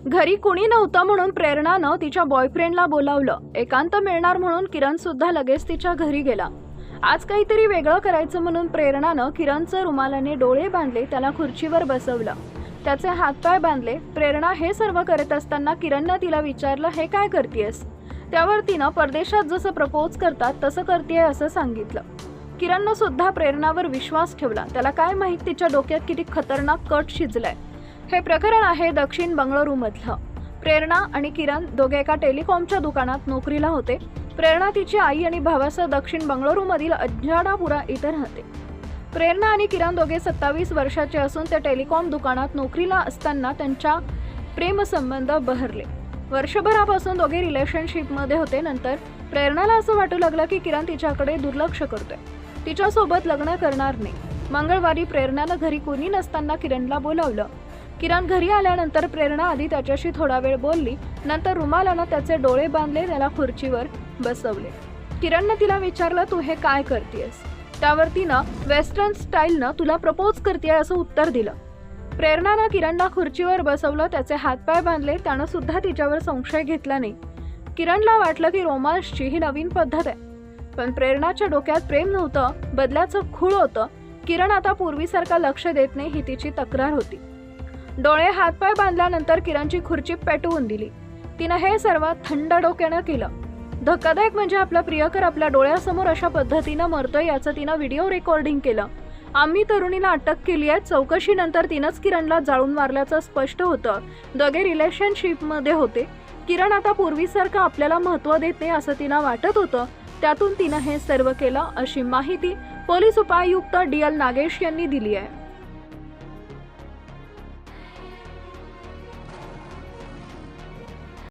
घरी कुणी नव्हतं म्हणून प्रेरणानं तिच्या बॉयफ्रेंडला बोलावलं. एकांत मिळणार म्हणून किरण सुद्धा लगेच तिच्या घरी गेला. आज काहीतरी वेगळं करायचं म्हणून प्रेरणानं किरणचं रुमालाने डोळे बांधले, त्याला खुर्चीवर बसवलं, त्याचे हातपाय बांधले. प्रेरणा हे सर्व करत असताना किरणनं तिला विचारलं, हे काय करतेयस? त्यावर तिनं परदेशात जसं प्रपोज करतात तसं करतेय असं सांगितलं. किरणनं सुद्धा प्रेरणावर विश्वास ठेवला. त्याला काय माहित तिच्या डोक्यात किती खतरनाक कट शिजलाय. हे प्रकरण आहे दक्षिण बंगळुरूमधलं. प्रेरणा आणि किरण दोघे एका टेलिकॉमच्या दुकानात नोकरीला होते. प्रेरणा तिची आई आणि भावासह दक्षिण बंगळुरूमधील अज्जाडापुरा इथे राहते. प्रेरणा आणि किरण दोघे 27 वर्षाचे असून ते टेलिकॉम दुकानात नोकरीला असताना त्यांच्या प्रेमसंबंध बहरले. वर्षभरापासून दोघे रिलेशनशिपमध्ये होते. नंतर प्रेरणाला असं वाटू लागलं की किरण तिच्याकडे दुर्लक्ष करतोय, तिच्यासोबत लग्न करणार नाही. मंगळवारी प्रेरणानं घरी कोणी नसताना किरणला बोलावलं. किरण घरी आल्यानंतर प्रेरणा आधी त्याच्याशी थोडा वेळ बोलली. नंतर रुमालानं त्याचे डोळे बांधले, त्याला खुर्चीवर बसवले. किरणनं तिला विचारलं, तू हे काय करतेयस? त्यावर तिनं वेस्टर्न स्टाईलनं तुला प्रपोज करतेय असं उत्तर दिलं. प्रेरणानं किरणला खुर्चीवर बसवलं, त्याचे हातपाय बांधले. त्यानं सुद्धा तिच्यावर संशय घेतला नाही. किरणला वाटलं की रोमांसची ही नवीन पद्धत आहे, पण प्रेरणाच्या डोक्यात प्रेम नव्हतं, बदल्याचं खूळ होतं. किरण आता पूर्वीसारखा लक्ष देत नाही ही तिची तक्रार होती. डोळे हातपाय बांधल्यानंतर किरणची खुर्ची पेटवून दिली. तिनं हे सर्व थंड डोक्यानं केलं. धक्कादायक म्हणजे आपला प्रियकर आपल्या डोळ्यासमोर अशा पद्धतीनं मरतोय याचं तिनं व्हिडिओ रेकॉर्डिंग केलं. आम्ही तरुणीला अटक केली आहे. चौकशीनंतर तिनंच किरणला जाळून मारल्याचं स्पष्ट होतं. दोघे रिलेशनशिपमध्ये होते. किरण आता पूर्वीसारखं आपल्याला महत्त्व देत नाही असं तिनं वाटत होतं. त्यातून तिनं हे सर्व केलं अशी माहिती पोलीस उपायुक्त DL नागेश यांनी दिली आहे.